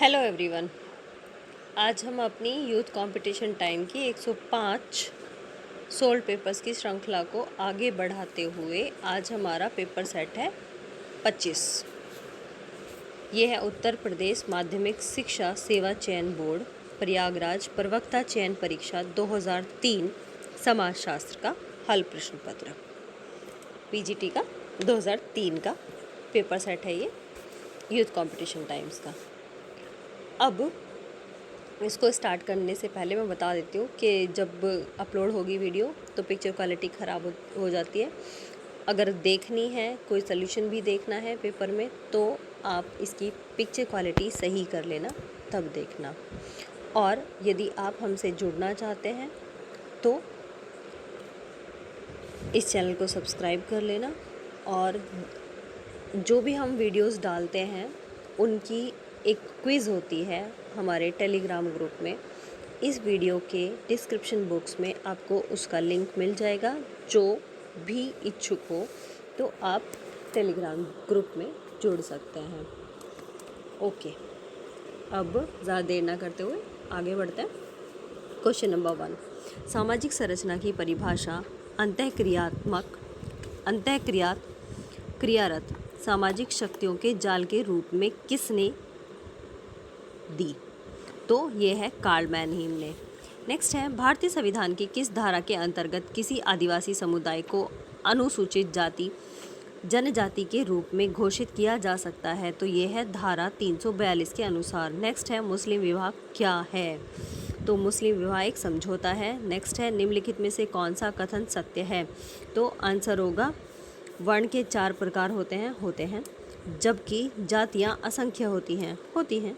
Hello everyone. आज हम अपनी यूथ कंपटीशन टाइम की 105 सोल्ड पेपर्स की श्रृंखला को आगे बढ़ाते हुए आज हमारा पेपर सेट है 25। ये है उत्तर प्रदेश माध्यमिक शिक्षा सेवा चयन बोर्ड प्रयागराज प्रवक्ता चयन परीक्षा 2003 समाजशास्त्र का हल प्रश्न पत्र। पीजीटी का 2003 का पेपर सेट है ये यूथ कंपटीशन टाइम्स का। अब इसको स्टार्ट करने से पहले मैं बता देती हूँ कि जब अपलोड होगी वीडियो तो पिक्चर क्वालिटी ख़राब हो जाती है। अगर देखनी है, कोई सलूशन भी देखना है पेपर में, तो आप इसकी पिक्चर क्वालिटी सही कर लेना, तब देखना। और यदि आप हमसे जुड़ना चाहते हैं तो इस चैनल को सब्सक्राइब कर लेना। और जो भी हम वीडियोस डालते हैं उनकी एक क्विज़ होती है हमारे टेलीग्राम ग्रुप में। इस वीडियो के डिस्क्रिप्शन बॉक्स में आपको उसका लिंक मिल जाएगा। जो भी इच्छुक हो तो आप टेलीग्राम ग्रुप में जुड़ सकते हैं। ओके, अब ज़्यादा देर ना करते हुए आगे बढ़ते हैं। क्वेश्चन नंबर 1, सामाजिक संरचना की परिभाषा क्रियारत सामाजिक शक्तियों के जाल के रूप में किसने दी? तो ये है कार्ल मैनहीम ने। नेक्स्ट है, भारतीय संविधान की किस धारा के अंतर्गत किसी आदिवासी समुदाय को अनुसूचित जाति जनजाति के रूप में घोषित किया जा सकता है? तो ये है धारा 342 के अनुसार। नेक्स्ट है, मुस्लिम विवाह क्या है? तो मुस्लिम विवाह एक समझौता है। नेक्स्ट है, निम्नलिखित में से कौन सा कथन सत्य है? तो आंसर होगा, वर्ण के 4 प्रकार होते हैं जबकि जातियां असंख्य होती हैं।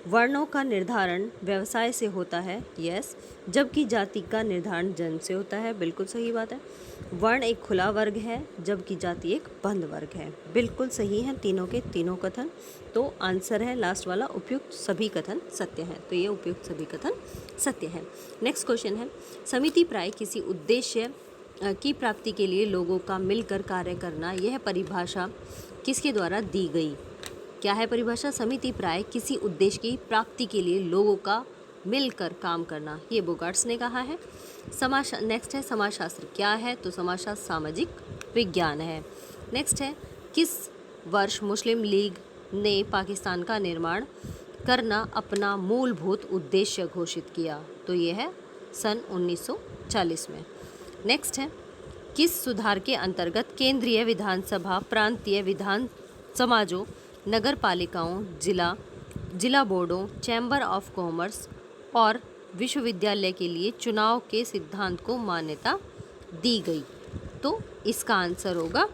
वर्णों का निर्धारण व्यवसाय से होता है, यस, जबकि जाति का निर्धारण जन्म से होता है, बिल्कुल सही बात है। वर्ण एक खुला वर्ग है जबकि जाति एक बंद वर्ग है, बिल्कुल सही है तीनों के तीनों कथन। तो आंसर है लास्ट वाला, उपयुक्त सभी कथन सत्य है। तो ये उपयुक्त सभी कथन सत्य है। नेक्स्ट क्वेश्चन है, समिति प्राय किसी उद्देश्य की प्राप्ति के लिए लोगों का मिलकर कार्य करना, यह परिभाषा किसके द्वारा दी गई? क्या है परिभाषा? समिति प्राय किसी उद्देश्य की प्राप्ति के लिए लोगों का मिलकर काम करना, ये बोगार्ट्स ने कहा है। नेक्स्ट है, समाजशास्त्र क्या है? तो समाजशास्त्र सामाजिक विज्ञान है। नेक्स्ट है, किस वर्ष मुस्लिम लीग ने पाकिस्तान का निर्माण करना अपना मूलभूत उद्देश्य घोषित किया? तो ये है सन 1940 में। नेक्स्ट है, किस सुधार के अंतर्गत केंद्रीय विधानसभा प्रांतीय विधान समाजों नगर पालिकाओं जिला बोर्डों चैम्बर ऑफ कॉमर्स और विश्वविद्यालय के लिए चुनाव के सिद्धांत को मान्यता दी गई? तो इसका आंसर होगा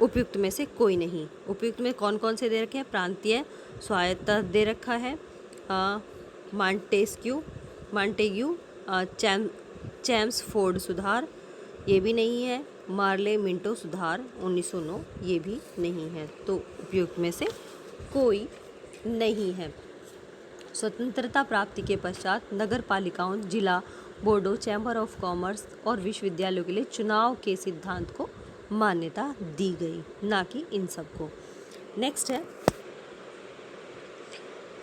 उपयुक्त में से कोई नहीं। उपयुक्त में कौन कौन से दे रखे हैं? प्रांतीय स्वायत्तता दे रखा है, मॉन्टेग्यू चैम्सफोर्ड सुधार, ये भी नहीं है। मार्ले मिंटो सुधार 1909, ये भी नहीं है। तो उपयुक्त में से कोई नहीं है। स्वतंत्रता प्राप्ति के पश्चात नगर पालिकाओं जिला बोर्डों चैम्बर ऑफ कॉमर्स और विश्वविद्यालयों के लिए चुनाव के सिद्धांत को मान्यता दी गई, ना कि इन सबको। नेक्स्ट है,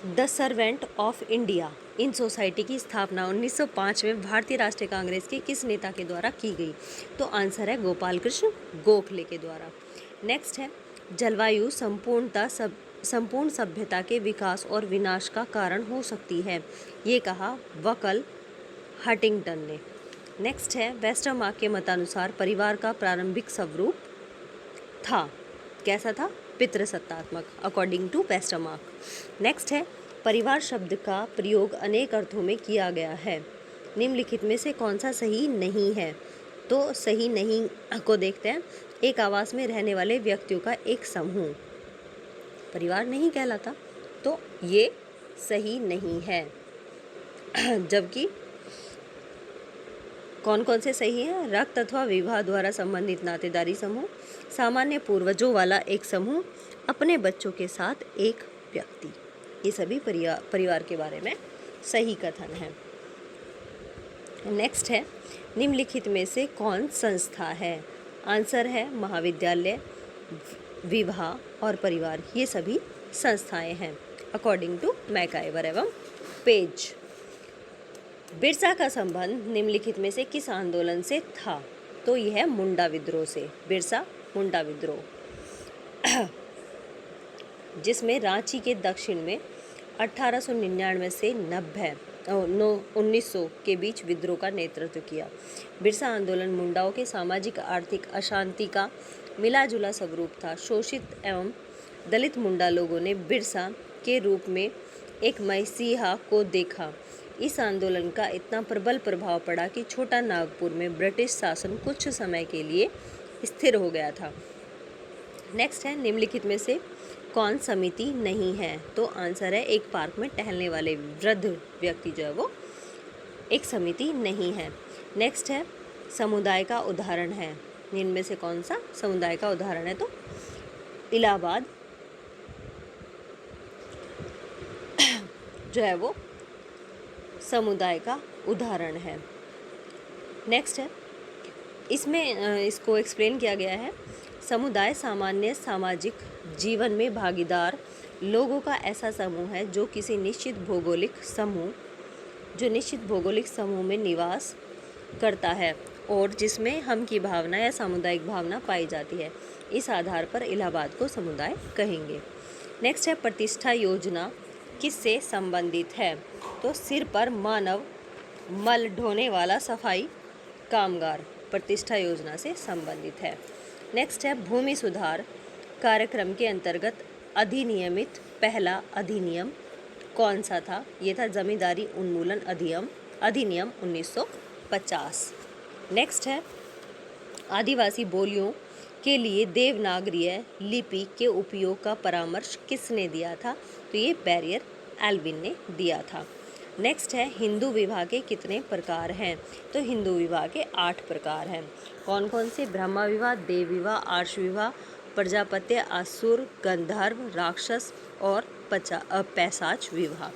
the servant of India in society की स्थापना 1905 में भारतीय राष्ट्रीय कांग्रेस के किस नेता के द्वारा की गई? तो आंसर है गोपाल कृष्ण गोखले के द्वारा। नेक्स्ट है, जलवायु संपूर्ण सभ्यता के विकास और विनाश का कारण हो सकती है, ये कहा वकल हटिंगटन ने। नेक्स्ट है, वेस्टरमार्क के मतानुसार परिवार का प्रारंभिक स्वरूप था, कैसा था? पितृसत्तात्मक, अकॉर्डिंग टू वेस्टरमार्क। नेक्स्ट है, परिवार शब्द का प्रयोग अनेक अर्थों में किया गया है, निम्नलिखित में से कौन सा सही नहीं है? तो सही नहीं को देखते हैं, एक आवास में रहने वाले व्यक्तियों का एक समूह परिवार नहीं कहलाता, तो ये सही नहीं है। जबकि कौन कौन से सही हैं? रक्त अथवा विवाह द्वारा संबंधित नातेदारी समूह, सामान्य पूर्वजों वाला एक समूह, अपने बच्चों के साथ एक व्यक्ति, ये सभी परिवार के बारे में सही कथन है। नेक्स्ट है, निम्नलिखित में से कौन संस्था है? आंसर है महाविद्यालय, विवाह और परिवार, ये सभी संस्थाएं हैं अकॉर्डिंग टू मैकाइवर एवं पेज। बिरसा का संबंध निम्नलिखित में से किस आंदोलन से था? तो यह है मुंडा विद्रोह से। बिरसा मुंडा विद्रोह जिसमें रांची के दक्षिण में 1899 से 1900 के बीच विद्रोह का नेतृत्व किया। बिरसा आंदोलन मुंडाओं के सामाजिक आर्थिक अशांति का मिला जुला स्वरूप था। शोषित एवं दलित मुंडा लोगों ने बिरसा के रूप में एक मसीहा को देखा। इस आंदोलन का इतना प्रबल प्रभाव पड़ा कि छोटा नागपुर में ब्रिटिश शासन कुछ समय के लिए स्थिर हो गया था। नेक्स्ट है, निम्नलिखित में से कौन समिति नहीं है? तो आंसर है, एक पार्क में टहलने वाले वृद्ध व्यक्ति जो है वो एक समिति नहीं है। नेक्स्ट है, समुदाय का उदाहरण है। इनमें से कौन सा समुदाय का उदाहरण है? तो इलाहाबाद जो है वो समुदाय का उदाहरण है। नेक्स्ट है, इसमें इसको एक्सप्लेन किया गया है। समुदाय सामान्य सामाजिक जीवन में भागीदार लोगों का ऐसा समूह है जो निश्चित भौगोलिक समूह में निवास करता है और जिसमें हम की भावना या सामुदायिक भावना पाई जाती है। इस आधार पर इलाहाबाद को समुदाय कहेंगे। नेक्स्ट है, प्रतिष्ठा योजना किससे संबंधित है? तो सिर पर मानव मल ढोने वाला सफाई कामगार प्रतिष्ठा योजना से संबंधित है। नेक्स्ट है, भूमि सुधार कार्यक्रम के अंतर्गत अधिनियमित पहला अधिनियम कौन सा था? ये था जमींदारी उन्मूलन अधिनियम 1950। नेक्स्ट है, आदिवासी बोलियों के लिए देवनागरी लिपि के उपयोग का परामर्श किसने दिया था? तो ये बैरियर एल्विन ने दिया था। नेक्स्ट है, हिंदू विवाह के कितने प्रकार हैं? तो हिंदू विवाह के 8 प्रकार हैं। कौन कौन से? ब्रह्मा विवाह, देव विवाह, आर्ष विवाह, प्रजापत्य, असुर, गंधर्व, राक्षस और पैशाच विवाह।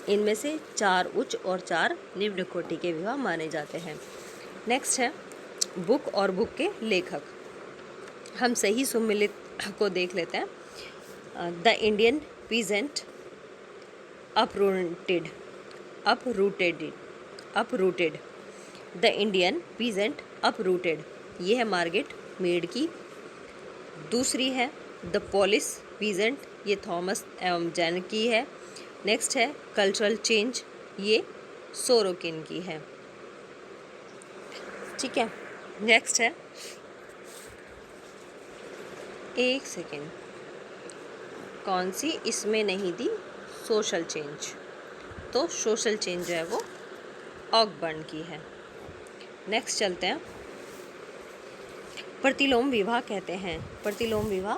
इनमें से 4 उच्च और 4 निम्न कोटि के विवाह माने जाते हैं। नेक्स्ट है, बुक और बुक के लेखक। हम सही सुमिलित को देख लेते हैं। The Indian peasant uprooted, the Indian peasant uprooted, ये है मार्गेट मेड की। दूसरी है द पोलिश पीजेंट, ये थॉमस एवं जैन की है। नेक्स्ट है कल्चरल चेंज, ये सोरोकिन की है। ठीक है, नेक्स्ट है, एक सेकेंड, कौन सी इसमें नहीं दी? Social change. तो सोशल चेंज जो है वो ऑकबर्न की है। नेक्स्ट चलते हैं, प्रतिलोम विवाह कहते हैं। प्रतिलोम विवाह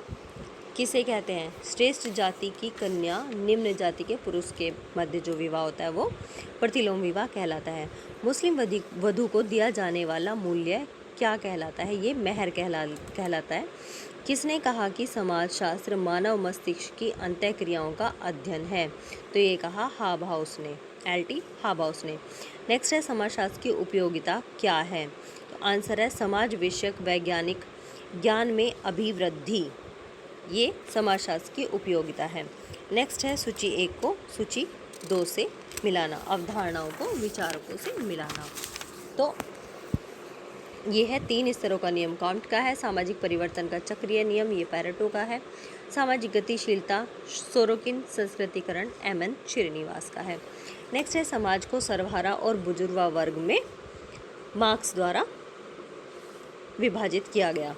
किसे कहते हैं? श्रेष्ठ जाति की कन्या निम्न जाति के पुरुष के मध्य जो विवाह होता है वो प्रतिलोम विवाह कहलाता है। मुस्लिम वधू को दिया जाने वाला मूल्य क्या कहलाता है? ये मेहर कहलाता है। किसने कहा कि समाजशास्त्र मानव मस्तिष्क की अंतःक्रियाओं का अध्ययन है? तो ये कहा हाबहाउस ने, एल्टी हाबहाउस ने। नेक्स्ट है, समाजशास्त्र की उपयोगिता क्या है? तो आंसर है, समाज विषयक वैज्ञानिक ज्ञान में अभिवृद्धि, ये समाजशास्त्र की उपयोगिता है। नेक्स्ट है, सूची 1 को सूची 2 से मिलाना, अवधारणाओं को विचारकों से मिलाना। तो ये है 3 स्तरों का नियम काउंट का है। सामाजिक परिवर्तन का चक्रीय नियम, ये पैरेटो का है। सामाजिक गतिशीलता सोरोकिन, संस्कृतिकरण MN श्रीनिवास का है। नेक्स्ट है, समाज को सर्वहारा और बुजुर्गा वर्ग में मार्क्स द्वारा विभाजित किया गया।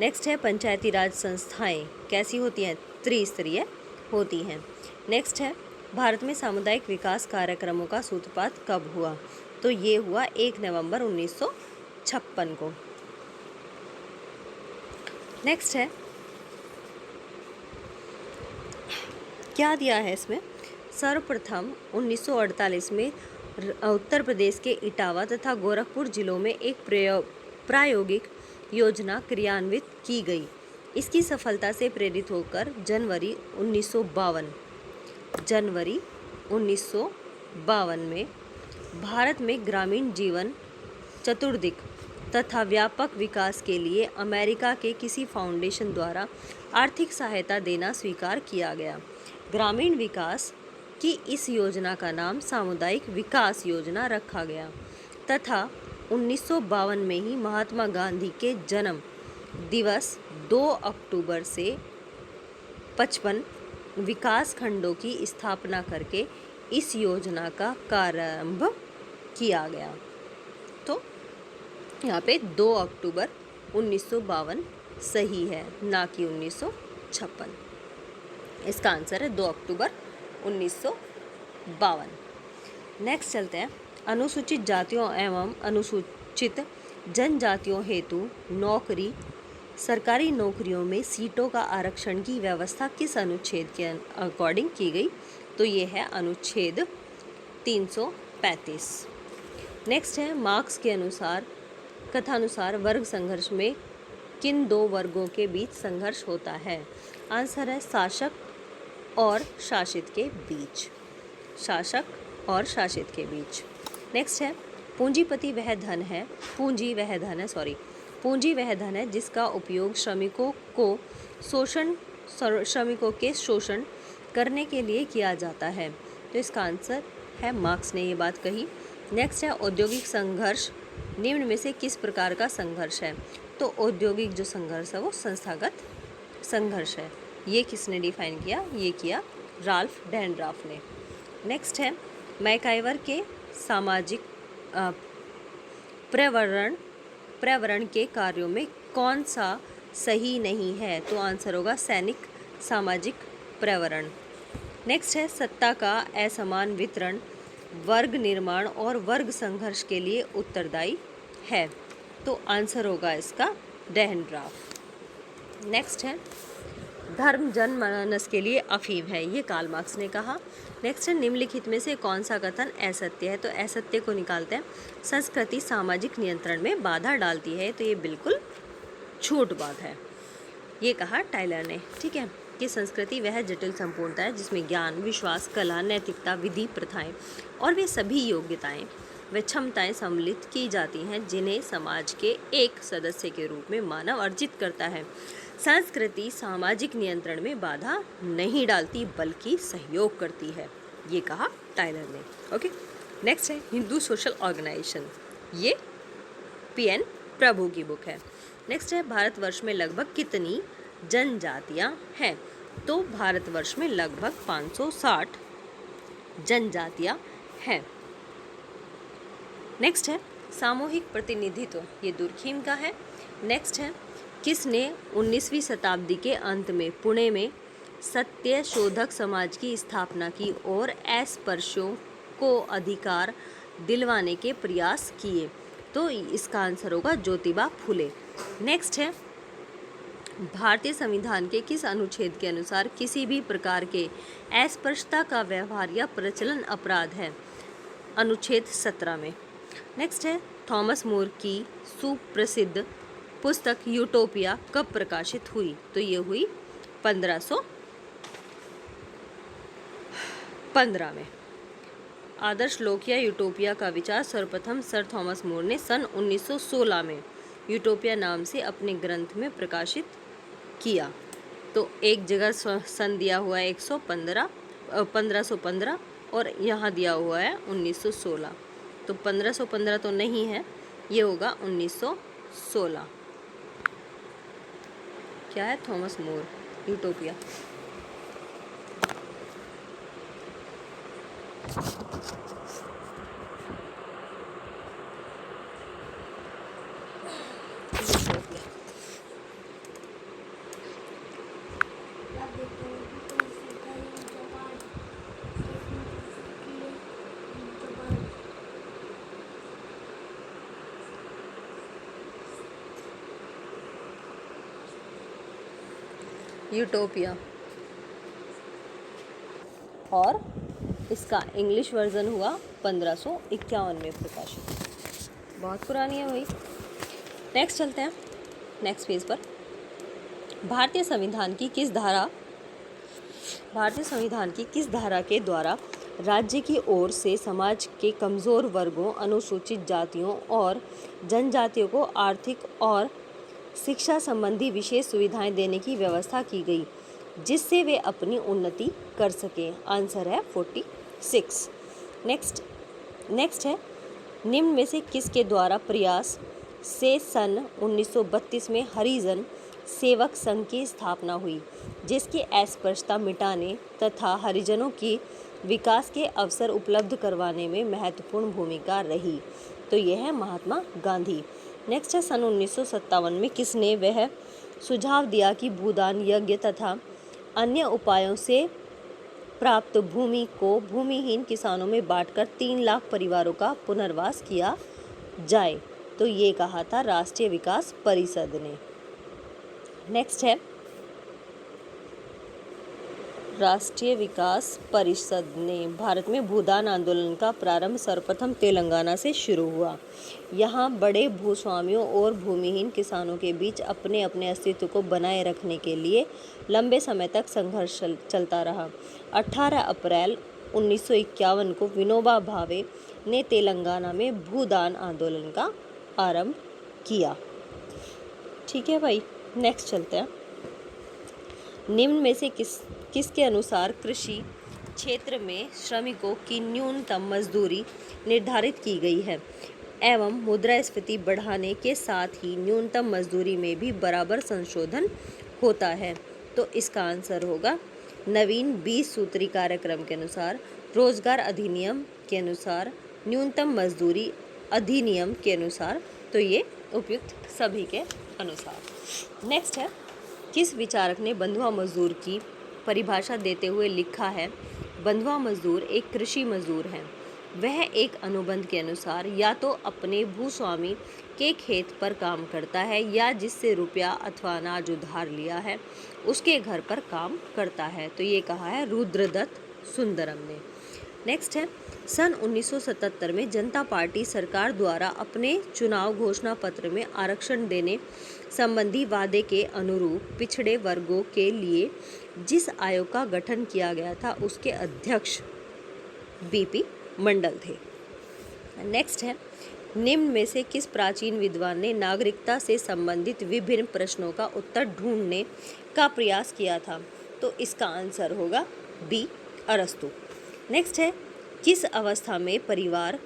नेक्स्ट है, पंचायती राज संस्थाएं कैसी होती हैं? त्रिस्तरीय होती हैं। नेक्स्ट है, भारत में सामुदायिक विकास कार्यक्रमों का सूत्रपात कब हुआ? तो ये हुआ 1 नवंबर 1956 को। नेक्स्ट है, क्या दिया है इसमें? सर्वप्रथम 1948 में उत्तर प्रदेश के इटावा तथा गोरखपुर जिलों में एक प्रायोगिक योजना क्रियान्वित की गई। इसकी सफलता से प्रेरित होकर जनवरी 1952 में भारत में ग्रामीण जीवन चतुर्दिक तथा व्यापक विकास के लिए अमेरिका के किसी फाउंडेशन द्वारा आर्थिक सहायता देना स्वीकार किया गया। ग्रामीण विकास की इस योजना का नाम सामुदायिक विकास योजना रखा गया तथा 1952 में ही महात्मा गांधी के जन्म दिवस 2 अक्टूबर से 55 विकास खंडों की स्थापना करके इस योजना का प्रारंभ किया गया। तो यहाँ पे 2 अक्टूबर 1952 सही है, ना कि 1956। इसका आंसर है 2 अक्टूबर 1952। नेक्स्ट चलते हैं, अनुसूचित जातियों एवं अनुसूचित जनजातियों हेतु नौकरी सरकारी नौकरियों में सीटों का आरक्षण की व्यवस्था किस अनुच्छेद के अकॉर्डिंग की गई? तो ये है अनुच्छेद 335। नेक्स्ट है, मार्क्स के अनुसार कथानुसार वर्ग संघर्ष में किन दो वर्गों के बीच संघर्ष होता है? आंसर है शासक और शासित के बीच। शासक और शासित के बीच। नेक्स्ट है, पूंजी वह धन है जिसका उपयोग श्रमिकों के शोषण करने के लिए किया जाता है। तो इसका आंसर है, मार्क्स ने ये बात कही। नेक्स्ट है, औद्योगिक संघर्ष निम्न में से किस प्रकार का संघर्ष है? तो औद्योगिक जो संघर्ष है वो संस्थागत संघर्ष है। ये किसने डिफाइन किया? ये किया राल्फ डेनड्रॉफ ने। नेक्स्ट है, मैकाइवर के सामाजिक पर्यावरण के कार्यों में कौन सा सही नहीं है? तो आंसर होगा सैनिक सामाजिक पर्यावरण। नेक्स्ट है, सत्ता का असमान वितरण वर्ग निर्माण और वर्ग संघर्ष के लिए उत्तरदायी है। तो आंसर होगा इसका डेनड्रॉफ। नेक्स्ट है, धर्म जनमानस के लिए अफीम है, ये कार्ल मार्क्स ने कहा। नेक्स्ट है, निम्नलिखित में से कौन सा कथन असत्य है? तो असत्य को निकालते हैं। संस्कृति सामाजिक नियंत्रण में बाधा डालती है, तो ये बिल्कुल झूठ बात है। ये कहा टाइलर ने, ठीक है, कि संस्कृति वह जटिल संपूर्णता है जिसमें ज्ञान, विश्वास, कला, नैतिकता, विधि, प्रथाएं और वे सभी योग्यताएं व क्षमताएं सम्मिलित की जाती हैं जिन्हें समाज के एक सदस्य के रूप में मानव अर्जित करता है। संस्कृति सामाजिक नियंत्रण में बाधा नहीं डालती बल्कि सहयोग करती है, ये कहा टाइलर ने। ओके, नेक्स्ट है, हिंदू सोशल ऑर्गेनाइजेशन, ये PN प्रभु की बुक है। नेक्स्ट है, भारतवर्ष में लगभग कितनी जनजातियां हैं? तो भारतवर्ष में लगभग 560 जनजातियां हैं। नेक्स्ट है, सामूहिक प्रतिनिधित्व, ये दुर्खीम का है। नेक्स्ट है, किसने 19वीं शताब्दी के अंत में पुणे में सत्य शोधक समाज की स्थापना की और अस्पृश्यों को अधिकार दिलवाने के प्रयास किए? तो इसका आंसर होगा ज्योतिबा फुले। नेक्स्ट है, भारतीय संविधान के किस अनुच्छेद के अनुसार किसी भी प्रकार के अस्पृश्यता का व्यवहार या प्रचलन अपराध है? अनुच्छेद 17 में। नेक्स्ट है, थॉमस मोर की सुप्रसिद्ध पुस्तक यूटोपिया कब प्रकाशित हुई? तो ये हुई 1515 में। आदर्श लोक या यूटोपिया का विचार सर्वप्रथम सर थॉमस मोर ने सन 1916 में यूटोपिया नाम से अपने ग्रंथ में प्रकाशित किया। तो एक जगह सन दिया हुआ है 1515 और यहाँ दिया हुआ है 1916। तो 1515 तो नहीं है, ये होगा 1916। क्या है? Thomas More, utopia. यूटोपिया, और इसका इंग्लिश वर्जन हुआ 1551 में प्रकाशित। बहुत पुरानी है वही। नेक्स्ट चलते हैं नेक्स्ट पेज पर। भारतीय संविधान की किस धारा के द्वारा राज्य की ओर से समाज के कमज़ोर वर्गों, अनुसूचित जातियों और जनजातियों को आर्थिक और शिक्षा संबंधी विशेष सुविधाएं देने की व्यवस्था की गई, जिससे वे अपनी उन्नति कर सकें। आंसर है 46। नेक्स्ट है, निम्न में से किसके द्वारा प्रयास से सन 1932 में हरिजन सेवक संघ की स्थापना हुई, जिसकी अस्पृश्यता मिटाने तथा हरिजनों की विकास के अवसर उपलब्ध करवाने में महत्वपूर्ण भूमिका रही? तो यह है महात्मा गांधी। नेक्स्ट है, सन 1957 में किसने वह सुझाव दिया कि भूदान, यज्ञ तथा अन्य उपायों से प्राप्त भूमि को भूमिहीन किसानों में बांटकर 3 लाख परिवारों का पुनर्वास किया जाए? तो ये कहा था राष्ट्रीय विकास परिषद ने। नेक्स्ट है, राष्ट्रीय विकास परिषद ने भारत में भूदान आंदोलन का प्रारंभ सर्वप्रथम तेलंगाना से शुरू हुआ। यहाँ बड़े भूस्वामियों और भूमिहीन किसानों के बीच अपने अपने अस्तित्व को बनाए रखने के लिए लंबे समय तक संघर्ष चलता रहा। 18 अप्रैल 1951 को विनोबा भावे ने तेलंगाना में भूदान आंदोलन का आरंभ किया। ठीक है भाई, नेक्स्ट चलते हैं। निम्न में से किसके अनुसार कृषि क्षेत्र में श्रमिकों की न्यूनतम मजदूरी निर्धारित की गई है एवं मुद्रास्फीति बढ़ाने के साथ ही न्यूनतम मजदूरी में भी बराबर संशोधन होता है? तो इसका आंसर होगा नवीन 20 सूत्री कार्यक्रम के अनुसार, रोजगार अधिनियम के अनुसार, न्यूनतम मजदूरी अधिनियम के अनुसार। तो ये उपयुक्त सभी के अनुसार। नेक्स्ट है, किस विचारक ने बंधुआ मजदूर की परिभाषा देते हुए लिखा है, बंधुआ मजदूर एक कृषि मजदूर है। वह एक अनुबंध के अनुसार या तो अपने भूस्वामी के खेत पर काम करता है या जिससे रुपया अथवा अनाज उधार लिया है उसके घर पर काम करता है। तो ये कहा है रुद्रदत्त सुंदरम ने। नेक्स्ट है, सन 1977 में जनता पार्टी सरकार द्वारा अपने चुनाव घोषणा पत्र में आरक्षण देने संबंधी वादे के अनुरूप पिछड़े वर्गों के लिए जिस आयोग का गठन किया गया था उसके अध्यक्ष बीपी मंडल थे। नेक्स्ट है, निम्न में से किस प्राचीन विद्वान ने नागरिकता से संबंधित विभिन्न प्रश्नों का उत्तर ढूंढने का प्रयास किया था? तो इसका आंसर होगा बी अरस्तु। नेक्स्ट है, किस अवस्था में परिवार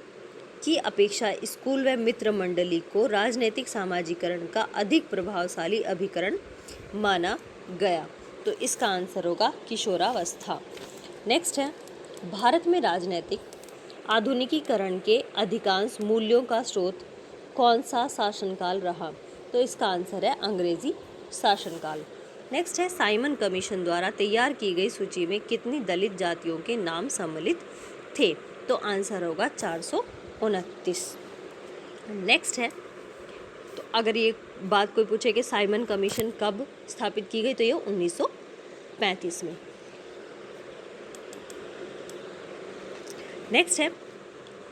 की अपेक्षा स्कूल व मित्र मंडली को राजनीतिक सामाजिकरण का अधिक प्रभावशाली अभिकरण माना गया? तो इसका आंसर होगा किशोरावस्था। नेक्स्ट है, भारत में राजनीतिक आधुनिकीकरण के अधिकांश मूल्यों का स्रोत कौन सा शासनकाल रहा? तो इसका आंसर है अंग्रेजी शासनकाल। नेक्स्ट है, साइमन कमीशन द्वारा तैयार की गई सूची में कितनी दलित जातियों के नाम सम्मिलित थे? तो आंसर होगा 429। नेक्स्ट है, तो अगर ये बात कोई पूछे कि साइमन कमीशन कब स्थापित की गई, तो ये 1935 में। नेक्स्ट है,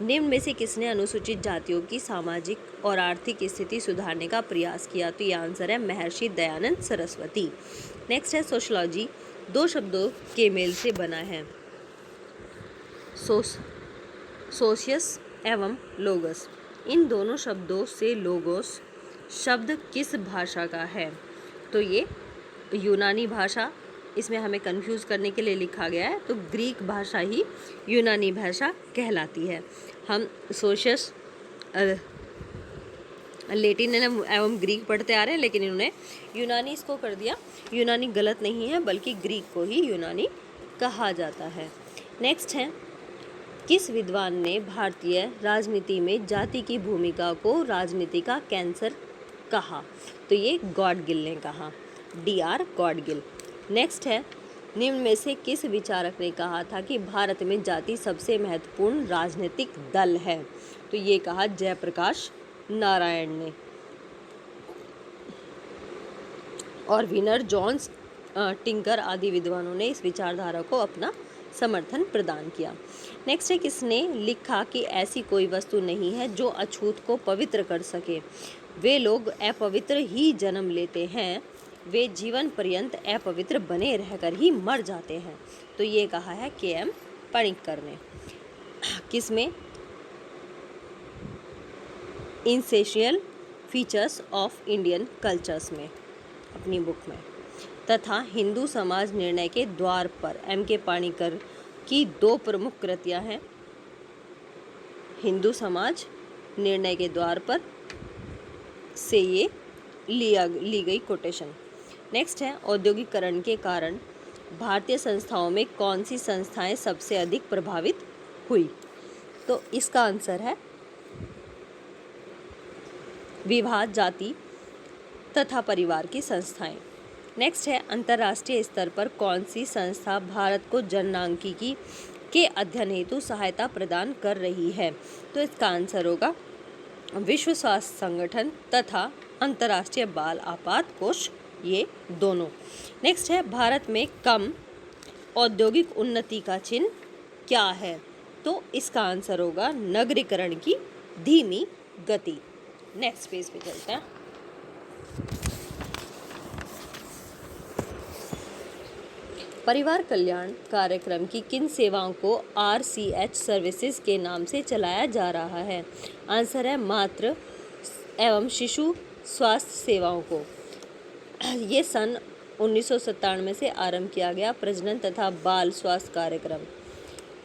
निम्न में से किसने अनुसूचित जातियों की सामाजिक और आर्थिक स्थिति सुधारने का प्रयास किया? तो ये आंसर है महर्षि दयानंद सरस्वती। नेक्स्ट है, सोशियोलॉजी 2 शब्दों के मेल से बना है, सोशियस एवं लोगस। इन दोनों शब्दों से लोगोस शब्द किस भाषा का है? तो ये यूनानी भाषा, इसमें हमें कंफ्यूज करने के लिए लिखा गया है, तो ग्रीक भाषा ही यूनानी भाषा कहलाती है। हम सोशियस लैटिन एवं ग्रीक पढ़ते आ रहे हैं, लेकिन इन्होंने यूनानी इसको कर दिया। यूनानी गलत नहीं है, बल्कि ग्रीक को ही यूनानी कहा जाता है। नेक्स्ट है, किस विद्वान ने भारतीय राजनीति में जाति की भूमिका को राजनीति का कैंसर कहा? तो ये गॉडगिल ने कहा, DR गॉडगिल। नेक्स्ट है, निम्न में से किस विचारक ने कहा था कि भारत में जाति सबसे महत्वपूर्ण राजनीतिक दल है? तो ये कहा जयप्रकाश नारायण ने। और विनर, जॉन्स, टिंकर आदि विद्वानों ने इस विचारधारा को अपना समर्थन प्रदान किया। नेक्स्ट है, किसने लिखा कि ऐसी कोई वस्तु नहीं है जो अछूत को पवित्र कर सके, वे लोग अपवित्र ही जन्म लेते हैं, वे जीवन पर्यंत अपवित्र बने रहकर ही मर जाते हैं। तो ये कहा है KM पणिक्कर ने। किसमें? Essential features of Indian cultures में, अपनी बुक में। तथा हिंदू समाज निर्णय के द्वार पर M.K. पाणिकर की 2 प्रमुख कृतियां हैं। हिंदू समाज निर्णय के द्वार पर से ये ली गई कोटेशन। नेक्स्ट है, औद्योगिकरण के कारण भारतीय संस्थाओं में कौन सी संस्थाएं सबसे अधिक प्रभावित हुई? तो इसका आंसर है विवाह, जाति तथा परिवार की संस्थाएं। नेक्स्ट है, अंतर्राष्ट्रीय स्तर पर कौन सी संस्था भारत को जननांकिकी के अध्ययन हेतु सहायता प्रदान कर रही है? तो इसका आंसर होगा विश्व स्वास्थ्य संगठन तथा अंतर्राष्ट्रीय बाल आपात कोष, ये दोनों। नेक्स्ट है, भारत में कम औद्योगिक उन्नति का चिन्ह क्या है? तो इसका आंसर होगा नगरीकरण की धीमी गति। नेक्स्ट पेज पे चलते हैं। परिवार कल्याण कार्यक्रम की किन सेवाओं को RCH सर्विसेज के नाम से चलाया जा रहा है? आंसर है मातृ एवं शिशु स्वास्थ्य सेवाओं को। ये सन 1997 से आरंभ किया गया प्रजनन तथा बाल स्वास्थ्य कार्यक्रम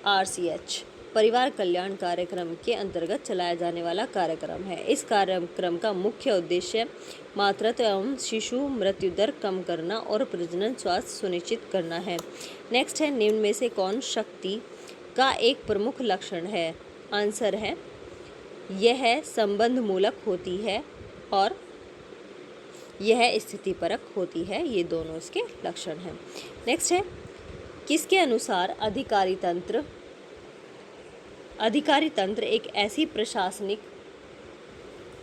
RCH परिवार कल्याण कार्यक्रम के अंतर्गत चलाया जाने वाला कार्यक्रम है। इस कार्यक्रम का मुख्य उद्देश्य मातृत्व एवं शिशु मृत्यु दर कम करना और प्रजनन स्वास्थ्य सुनिश्चित करना है। नेक्स्ट है, निम्न में से कौन शक्ति का एक प्रमुख लक्षण है? आंसर है यह संबंध मूलक होती है और यह स्थितिपरक होती है, ये दोनों इसके लक्षण हैं। नेक्स्ट है, किसके अनुसार अधिकारी तंत्र एक ऐसी प्रशासनिक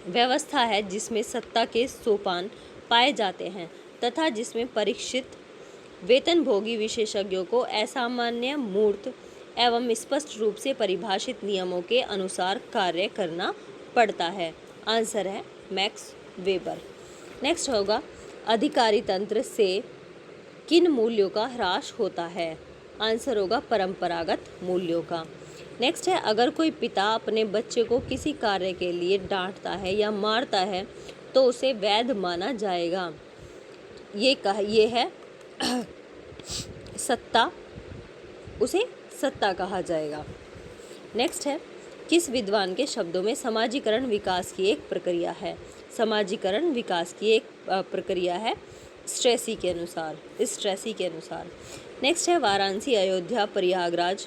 व्यवस्था है जिसमें सत्ता के सोपान पाए जाते हैं तथा जिसमें परीक्षित वेतनभोगी विशेषज्ञों को असामान्य मूर्त एवं स्पष्ट रूप से परिभाषित नियमों के अनुसार कार्य करना पड़ता है? आंसर है मैक्स वेबर। नेक्स्ट होगा, अधिकारी तंत्र से किन मूल्यों का ह्रास होता है? आंसर होगा परंपरागत मूल्यों का। नेक्स्ट है, अगर कोई पिता अपने बच्चे को किसी कार्य के लिए डांटता है या मारता है तो उसे वैध माना जाएगा? ये है सत्ता, उसे सत्ता कहा जाएगा। नेक्स्ट है, किस विद्वान के शब्दों में समाजीकरण विकास की एक प्रक्रिया है? समाजीकरण विकास की एक प्रक्रिया है स्ट्रेसी के अनुसार। नेक्स्ट है, वाराणसी, अयोध्या, प्रयागराज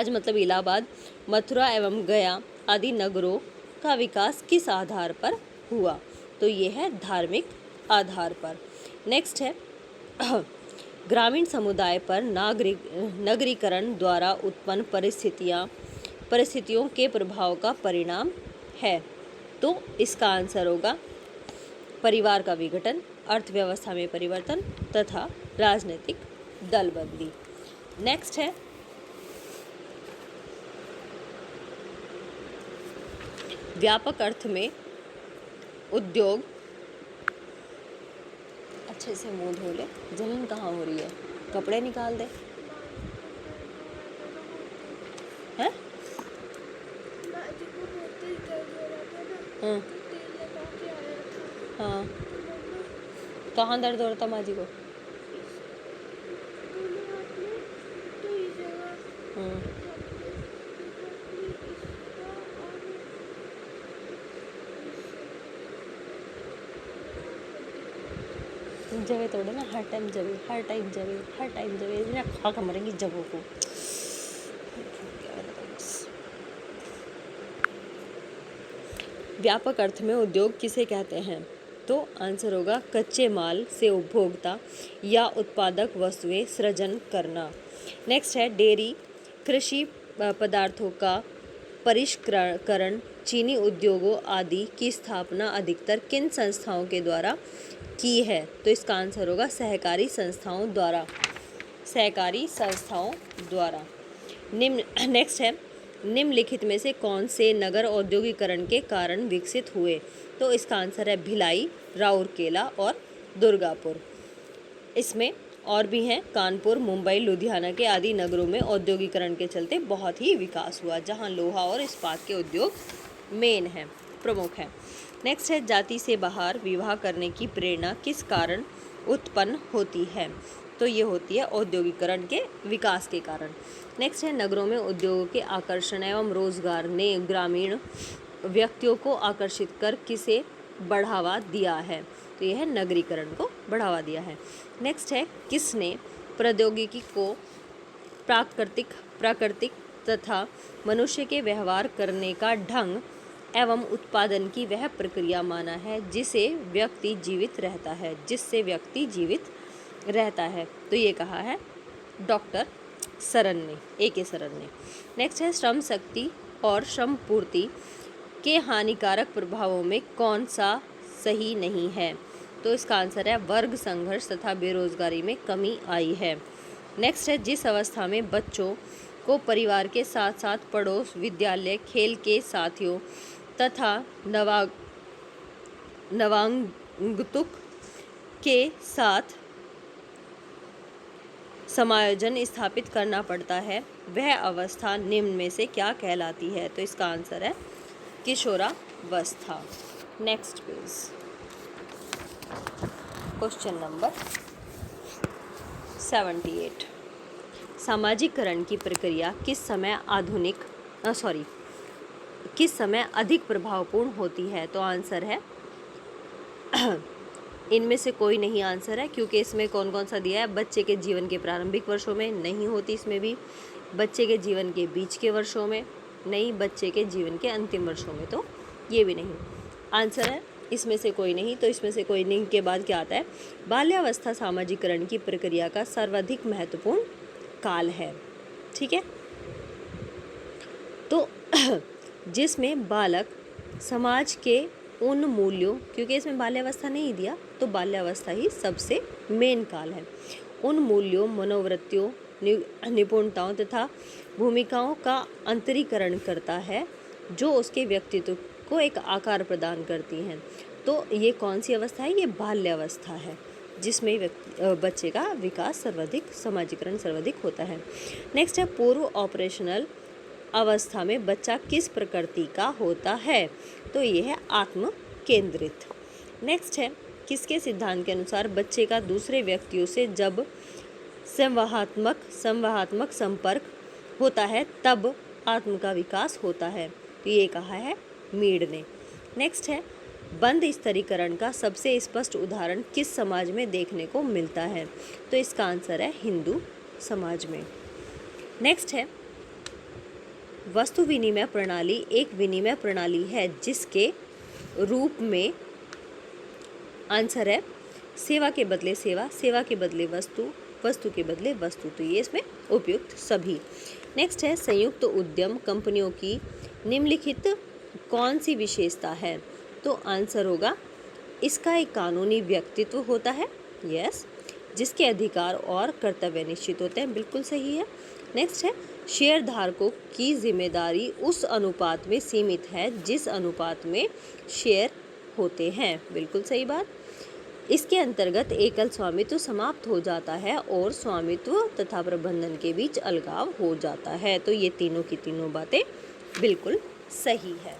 मतलब इलाहाबाद, मथुरा एवं गया आदि नगरों का विकास किस आधार पर हुआ? तो ये है धार्मिक आधार पर। नेक्स्ट है, ग्रामीण समुदाय पर नगरीकरण द्वारा उत्पन्न परिस्थितियों के प्रभाव का परिणाम है? तो इसका आंसर होगा परिवार का विघटन, अर्थव्यवस्था में परिवर्तन तथा राजनीतिक दलबंदी। नेक्स्ट है, व्यापक अर्थ में उद्योग, अच्छे से मुंह धो ले, जलन कहाँ हो रही है, कपड़े निकाल दे। हैं? हाँ, कहाँ दर्द हो रहा था माजी को? जगह तोड़े ना, हर टाइम जगह खा खा मरेंगी जगहों को। व्यापक अर्थ में उद्योग किसे कहते हैं? तो आंसर होगा कच्चे माल से उपभोक्ता या उत्पादक वस्तुएं सृजन करना। नेक्स्ट है, डेयरी, कृषि पदार्थों का परिष्करण, चीनी उद्योगों आदि की स्थापना अधिकतर किन संस्थाओं के द्वारा की है? तो इसका आंसर होगा सहकारी संस्थाओं द्वारा। नेक्स्ट है, निम्नलिखित में से कौन से नगर औद्योगिकरण के कारण विकसित हुए? तो इसका आंसर है भिलाई, राउरकेला और दुर्गापुर। इसमें और भी हैं, कानपुर, मुंबई, लुधियाना के आदि नगरों में औद्योगिकरण के चलते बहुत ही विकास हुआ, जहां लोहा और इस्पात के उद्योग मेन हैं, प्रमुख हैं। नेक्स्ट है, जाति से बाहर विवाह करने की प्रेरणा किस कारण उत्पन्न होती है? तो ये होती है औद्योगिकरण के विकास के कारण। नेक्स्ट है, नगरों में उद्योगों के आकर्षण एवं रोजगार ने ग्रामीण व्यक्तियों को आकर्षित कर किसे बढ़ावा दिया है? तो यह है नगरीकरण को बढ़ावा दिया है। नेक्स्ट है, किसने प्रौद्योगिकी को प्राकृतिक तथा मनुष्य के व्यवहार करने का ढंग एवं उत्पादन की वह प्रक्रिया माना है जिससे व्यक्ति जीवित रहता है? तो ये कहा है डॉक्टर सरन ने, A.K. सरन ने। नेक्स्ट है, श्रम शक्ति और श्रम पूर्ति के हानिकारक प्रभावों में कौन सा सही नहीं है? तो इसका आंसर है वर्ग संघर्ष तथा बेरोजगारी में कमी आई है। नेक्स्ट है, जिस अवस्था में बच्चों को परिवार के साथ साथ पड़ोस, विद्यालय, खेल के साथियों तथा नवागंतुक के साथ समायोजन स्थापित करना पड़ता है, वह अवस्था निम्न में से क्या कहलाती है? तो इसका आंसर है किशोरावस्था। Next page, question number 78। सामाजिकरण की प्रक्रिया किस समय अधिक प्रभावपूर्ण होती है? तो आंसर है इनमें से कोई नहीं आंसर है, क्योंकि इसमें कौन कौन सा दिया है? बच्चे के जीवन के प्रारंभिक वर्षों में नहीं होती, इसमें भी बच्चे के जीवन के बीच के वर्षों में नहीं, बच्चे के जीवन के अंतिम वर्षों में तो ये भी नहीं आंसर है, इसमें से कोई नहीं। तो इसमें से कोई नहीं के बाद क्या आता है? बाल्यावस्था सामाजिकरण की प्रक्रिया का सर्वाधिक महत्वपूर्ण काल है। ठीक है, तो जिसमें बालक समाज के उन मूल्यों, क्योंकि इसमें बाल्यावस्था नहीं दिया तो बाल्यावस्था ही सबसे मेन काल है, उन मूल्यों, मनोवृत्तियों, निपुणताओं तथा भूमिकाओं का अंतरीकरण करता है जो उसके व्यक्तित्व को एक आकार प्रदान करती हैं। तो ये कौन सी अवस्था है? ये बाल्यावस्था है, जिसमें बच्चे का विकास सर्वाधिक, समाजीकरण सर्वाधिक होता है। नेक्स्ट है, पूर्व ऑपरेशनल अवस्था में बच्चा किस प्रकृति का होता है? तो ये है आत्म केंद्रित। नेक्स्ट है, किसके सिद्धांत के अनुसार बच्चे का दूसरे व्यक्तियों से जब संवहनात्मक संपर्क होता है तब आत्म का विकास होता है? तो ये कहा है मीड ने। नेक्स्ट है, बंद स्तरीकरण का सबसे स्पष्ट उदाहरण किस समाज में देखने को मिलता है? तो इसका आंसर है हिंदू समाज में। नेक्स्ट है, वस्तु विनिमय प्रणाली एक विनिमय प्रणाली है जिसके रूप में आंसर है सेवा के बदले सेवा, सेवा के बदले वस्तु, वस्तु के बदले वस्तु। तो ये इसमें उपयुक्त सभी। नेक्स्ट है, संयुक्त उद्यम कंपनियों की निम्नलिखित कौन सी विशेषता है? तो आंसर होगा इसका एक कानूनी व्यक्तित्व होता है, यस, जिसके अधिकार और कर्तव्य निश्चित होते हैं, बिल्कुल सही है। नेक्स्ट है, शेयर धारकों की जिम्मेदारी उस अनुपात में सीमित है जिस अनुपात में शेयर होते हैं, बिल्कुल सही बात। इसके अंतर्गत एकल स्वामित्व समाप्त हो जाता है और स्वामित्व तथा प्रबंधन के बीच अलगाव हो जाता है। तो ये तीनों की तीनों बातें बिल्कुल सही है,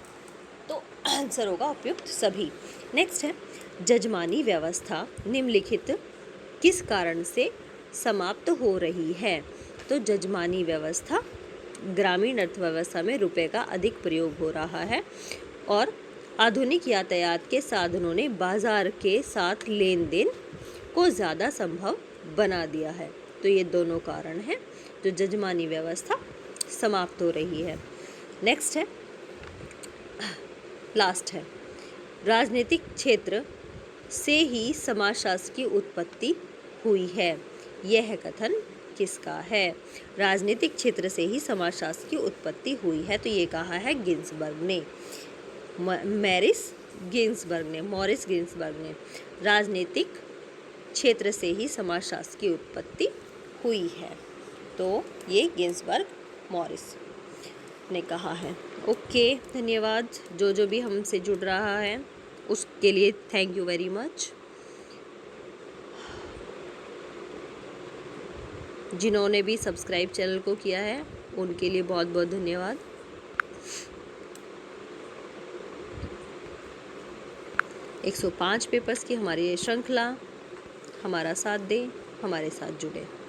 तो आंसर होगा उपयुक्त सभी। नेक्स्ट है, जजमानी व्यवस्था निम्नलिखित किस कारण से समाप्त हो रही है? तो जजमानी व्यवस्था, ग्रामीण अर्थव्यवस्था में रुपए का अधिक प्रयोग हो रहा है और आधुनिक यातायात के साधनों ने बाजार के साथ लेन देन को ज़्यादा संभव बना दिया है। तो ये दोनों कारण हैं जो जजमानी व्यवस्था समाप्त हो रही है। नेक्स्ट है, लास्ट है, राजनीतिक क्षेत्र से ही समाजशास्त्र की उत्पत्ति हुई है, यह कथन किसका है? राजनीतिक क्षेत्र से ही समाजशास्त्र की उत्पत्ति हुई है, तो ये कहा है गिन्सबर्ग ने, मॉरिस गिन्सबर्ग ने। राजनीतिक क्षेत्र से ही समाजशास्त्र की उत्पत्ति हुई है, तो ये गिन्सबर्ग मॉरिस ने कहा है। ओके, धन्यवाद। जो भी हमसे जुड़ रहा है उसके लिए थैंक यू वेरी मच। जिन्होंने भी सब्सक्राइब चैनल को किया है उनके लिए बहुत बहुत धन्यवाद। 105 पेपर्स की हमारी ये श्रृंखला, हमारा साथ दें, हमारे साथ जुड़े।